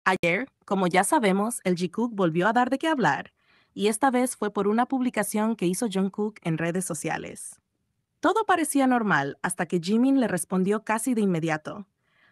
Ayer, como ya sabemos, el Jikook volvió a dar de qué hablar, y esta vez fue por una publicación que hizo Jungkook en redes sociales. Todo parecía normal hasta que Jimin le respondió casi de inmediato,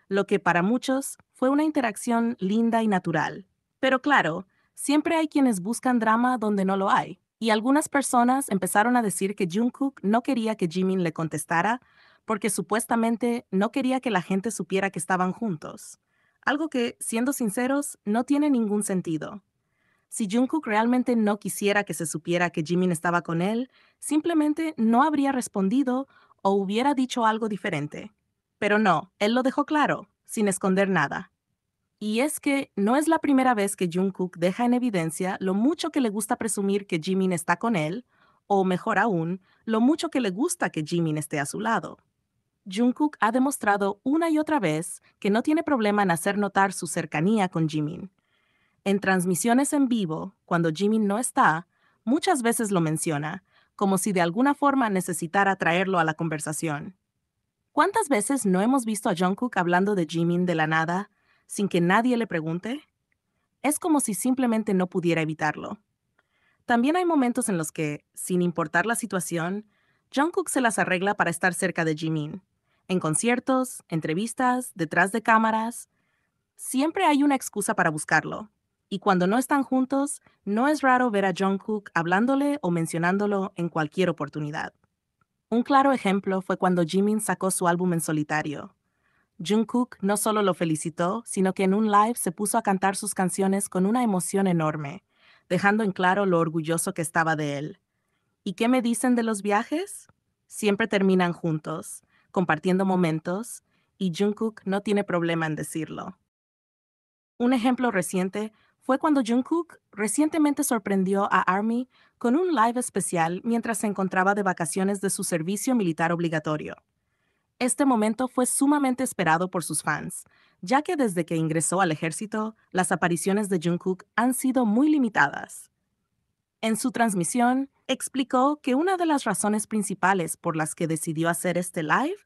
lo que para muchos fue una interacción linda y natural. Pero claro, siempre hay quienes buscan drama donde no lo hay, y algunas personas empezaron a decir que Jungkook no quería que Jimin le contestara porque supuestamente no quería que la gente supiera que estaban juntos. Algo que, siendo sinceros, no tiene ningún sentido. Si Jungkook realmente no quisiera que se supiera que Jimin estaba con él, simplemente no habría respondido o hubiera dicho algo diferente. Pero no, él lo dejó claro, sin esconder nada. Y es que no es la primera vez que Jungkook deja en evidencia lo mucho que le gusta presumir que Jimin está con él, o mejor aún, lo mucho que le gusta que Jimin esté a su lado. Jungkook ha demostrado una y otra vez que no tiene problema en hacer notar su cercanía con Jimin. En transmisiones en vivo, cuando Jimin no está, muchas veces lo menciona, como si de alguna forma necesitara traerlo a la conversación. ¿Cuántas veces no hemos visto a Jungkook hablando de Jimin de la nada, sin que nadie le pregunte? Es como si simplemente no pudiera evitarlo. También hay momentos en los que, sin importar la situación, Jungkook se las arregla para estar cerca de Jimin. En conciertos, entrevistas, detrás de cámaras, siempre hay una excusa para buscarlo. Y cuando no están juntos, no es raro ver a Jungkook hablándole o mencionándolo en cualquier oportunidad. Un claro ejemplo fue cuando Jimin sacó su álbum en solitario. Jungkook no solo lo felicitó, sino que en un live se puso a cantar sus canciones con una emoción enorme, dejando en claro lo orgulloso que estaba de él. ¿Y qué me dicen de los viajes? Siempre terminan juntos, compartiendo momentos, y Jungkook no tiene problema en decirlo. Un ejemplo reciente fue cuando Jungkook recientemente sorprendió a ARMY con un live especial mientras se encontraba de vacaciones de su servicio militar obligatorio. Este momento fue sumamente esperado por sus fans, ya que desde que ingresó al ejército, las apariciones de Jungkook han sido muy limitadas. En su transmisión, explicó que una de las razones principales por las que decidió hacer este live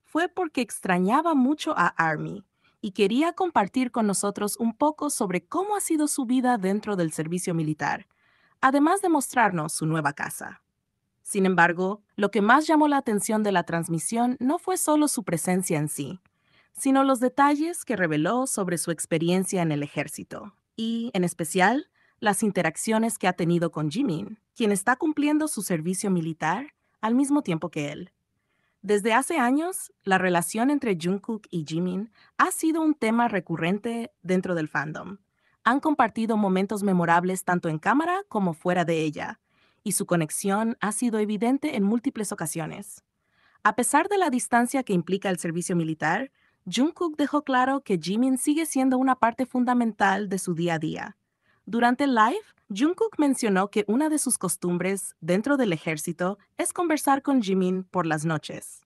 fue porque extrañaba mucho a ARMY y quería compartir con nosotros un poco sobre cómo ha sido su vida dentro del servicio militar, además de mostrarnos su nueva casa. Sin embargo, lo que más llamó la atención de la transmisión no fue solo su presencia en sí, sino los detalles que reveló sobre su experiencia en el ejército y, en especial, las interacciones que ha tenido con Jimin, quien está cumpliendo su servicio militar al mismo tiempo que él. Desde hace años, la relación entre Jungkook y Jimin ha sido un tema recurrente dentro del fandom. Han compartido momentos memorables tanto en cámara como fuera de ella, y su conexión ha sido evidente en múltiples ocasiones. A pesar de la distancia que implica el servicio militar, Jungkook dejó claro que Jimin sigue siendo una parte fundamental de su día a día. Durante el live, Jungkook mencionó que una de sus costumbres dentro del ejército es conversar con Jimin por las noches.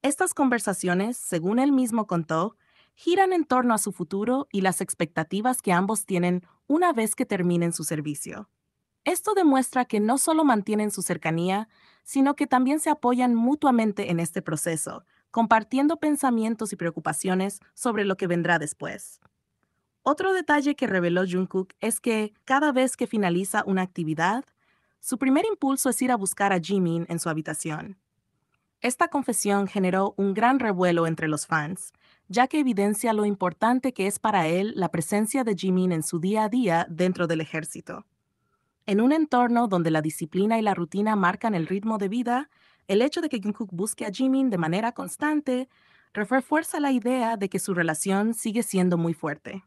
Estas conversaciones, según él mismo contó, giran en torno a su futuro y las expectativas que ambos tienen una vez que terminen su servicio. Esto demuestra que no solo mantienen su cercanía, sino que también se apoyan mutuamente en este proceso, compartiendo pensamientos y preocupaciones sobre lo que vendrá después. Otro detalle que reveló Jungkook es que cada vez que finaliza una actividad, su primer impulso es ir a buscar a Jimin en su habitación. Esta confesión generó un gran revuelo entre los fans, ya que evidencia lo importante que es para él la presencia de Jimin en su día a día dentro del ejército. En un entorno donde la disciplina y la rutina marcan el ritmo de vida, el hecho de que Jungkook busque a Jimin de manera constante refuerza la idea de que su relación sigue siendo muy fuerte.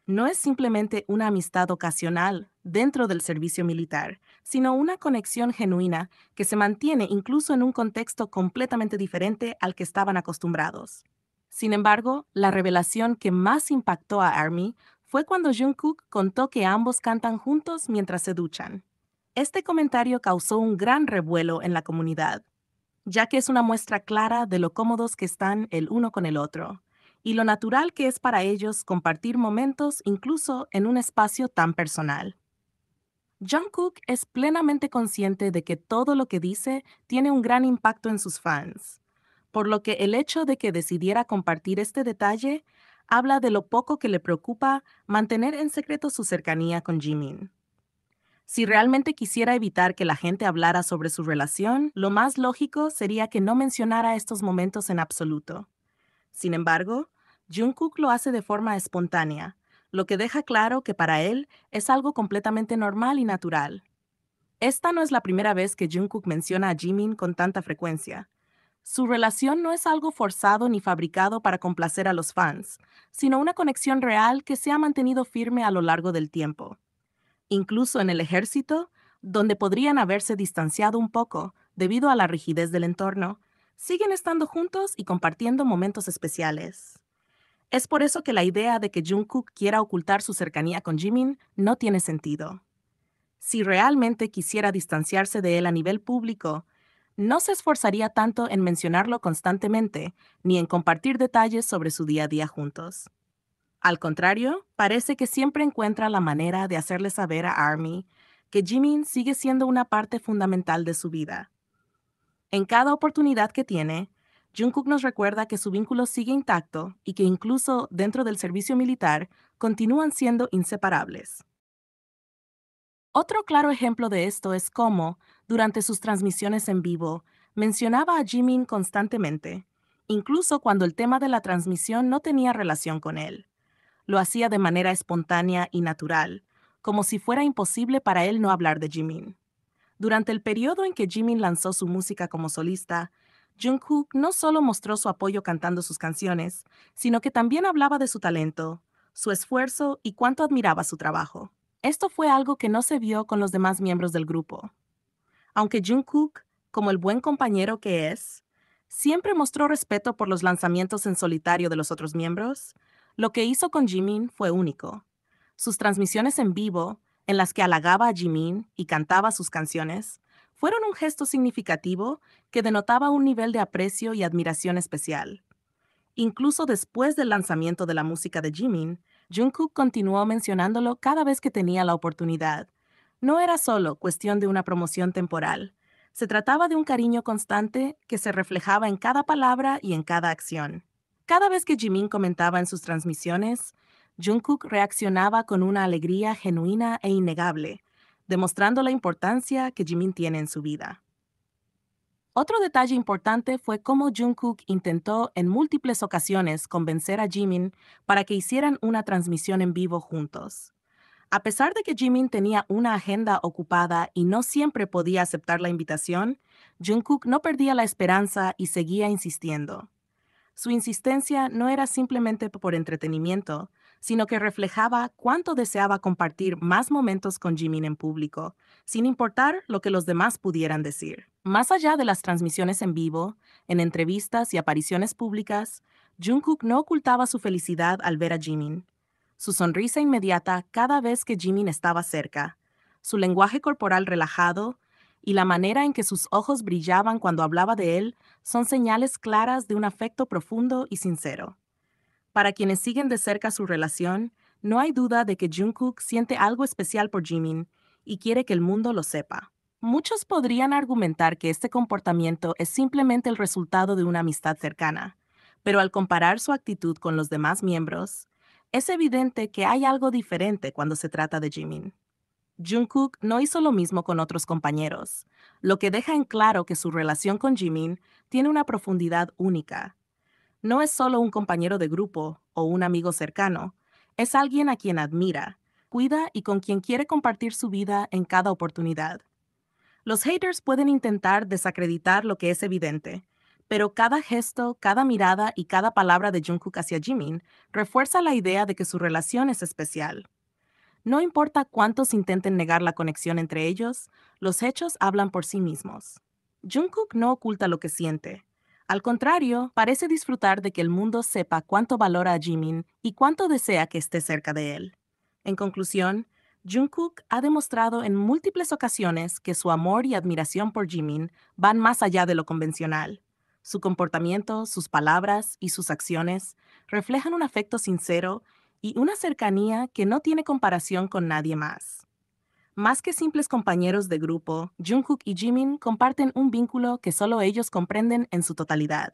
No es simplemente una amistad ocasional dentro del servicio militar, sino una conexión genuina que se mantiene incluso en un contexto completamente diferente al que estaban acostumbrados. Sin embargo, la revelación que más impactó a ARMY fue cuando Jungkook contó que ambos cantan juntos mientras se duchan. Este comentario causó un gran revuelo en la comunidad, ya que es una muestra clara de lo cómodos que están el uno con el otro y lo natural que es para ellos compartir momentos incluso en un espacio tan personal. Jungkook es plenamente consciente de que todo lo que dice tiene un gran impacto en sus fans, por lo que el hecho de que decidiera compartir este detalle habla de lo poco que le preocupa mantener en secreto su cercanía con Jimin. Si realmente quisiera evitar que la gente hablara sobre su relación, lo más lógico sería que no mencionara estos momentos en absoluto. Sin embargo, Jungkook lo hace de forma espontánea, lo que deja claro que para él es algo completamente normal y natural. Esta no es la primera vez que Jungkook menciona a Jimin con tanta frecuencia. Su relación no es algo forzado ni fabricado para complacer a los fans, sino una conexión real que se ha mantenido firme a lo largo del tiempo. Incluso en el ejército, donde podrían haberse distanciado un poco debido a la rigidez del entorno, siguen estando juntos y compartiendo momentos especiales. Es por eso que la idea de que Jungkook quiera ocultar su cercanía con Jimin no tiene sentido. Si realmente quisiera distanciarse de él a nivel público, no se esforzaría tanto en mencionarlo constantemente ni en compartir detalles sobre su día a día juntos. Al contrario, parece que siempre encuentra la manera de hacerle saber a ARMY que Jimin sigue siendo una parte fundamental de su vida. En cada oportunidad que tiene, Jungkook nos recuerda que su vínculo sigue intacto y que incluso dentro del servicio militar continúan siendo inseparables. Otro claro ejemplo de esto es cómo, durante sus transmisiones en vivo, mencionaba a Jimin constantemente, incluso cuando el tema de la transmisión no tenía relación con él. Lo hacía de manera espontánea y natural, como si fuera imposible para él no hablar de Jimin. Durante el periodo en que Jimin lanzó su música como solista, Jungkook no solo mostró su apoyo cantando sus canciones, sino que también hablaba de su talento, su esfuerzo y cuánto admiraba su trabajo. Esto fue algo que no se vio con los demás miembros del grupo. Aunque Jungkook, como el buen compañero que es, siempre mostró respeto por los lanzamientos en solitario de los otros miembros, lo que hizo con Jimin fue único. Sus transmisiones en vivo, en las que halagaba a Jimin y cantaba sus canciones, fueron un gesto significativo que denotaba un nivel de aprecio y admiración especial. Incluso después del lanzamiento de la música de Jimin, Jungkook continuó mencionándolo cada vez que tenía la oportunidad. No era solo cuestión de una promoción temporal. Se trataba de un cariño constante que se reflejaba en cada palabra y en cada acción. Cada vez que Jimin comentaba en sus transmisiones, Jungkook reaccionaba con una alegría genuina e innegable, demostrando la importancia que Jimin tiene en su vida. Otro detalle importante fue cómo Jungkook intentó en múltiples ocasiones convencer a Jimin para que hicieran una transmisión en vivo juntos. A pesar de que Jimin tenía una agenda ocupada y no siempre podía aceptar la invitación, Jungkook no perdía la esperanza y seguía insistiendo. Su insistencia no era simplemente por entretenimiento, sino que reflejaba cuánto deseaba compartir más momentos con Jimin en público, sin importar lo que los demás pudieran decir. Más allá de las transmisiones en vivo, en entrevistas y apariciones públicas, Jungkook no ocultaba su felicidad al ver a Jimin. Su sonrisa inmediata cada vez que Jimin estaba cerca, su lenguaje corporal relajado y la manera en que sus ojos brillaban cuando hablaba de él son señales claras de un afecto profundo y sincero. Para quienes siguen de cerca su relación, no hay duda de que Jungkook siente algo especial por Jimin y quiere que el mundo lo sepa. Muchos podrían argumentar que este comportamiento es simplemente el resultado de una amistad cercana, pero al comparar su actitud con los demás miembros, es evidente que hay algo diferente cuando se trata de Jimin. Jungkook no hizo lo mismo con otros compañeros, lo que deja en claro que su relación con Jimin tiene una profundidad única. No es solo un compañero de grupo o un amigo cercano, es alguien a quien admira, cuida y con quien quiere compartir su vida en cada oportunidad. Los haters pueden intentar desacreditar lo que es evidente, pero cada gesto, cada mirada y cada palabra de Jungkook hacia Jimin refuerza la idea de que su relación es especial. No importa cuántos intenten negar la conexión entre ellos, los hechos hablan por sí mismos. Jungkook no oculta lo que siente. Al contrario, parece disfrutar de que el mundo sepa cuánto valora a Jimin y cuánto desea que esté cerca de él. En conclusión, Jungkook ha demostrado en múltiples ocasiones que su amor y admiración por Jimin van más allá de lo convencional. Su comportamiento, sus palabras y sus acciones reflejan un afecto sincero y una cercanía que no tiene comparación con nadie más. Más que simples compañeros de grupo, Jungkook y Jimin comparten un vínculo que solo ellos comprenden en su totalidad.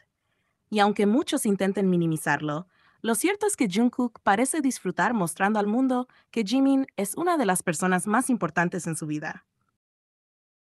Y aunque muchos intenten minimizarlo, Lo cierto es que Jungkook parece disfrutar mostrando al mundo que Jimin es una de las personas más importantes en su vida.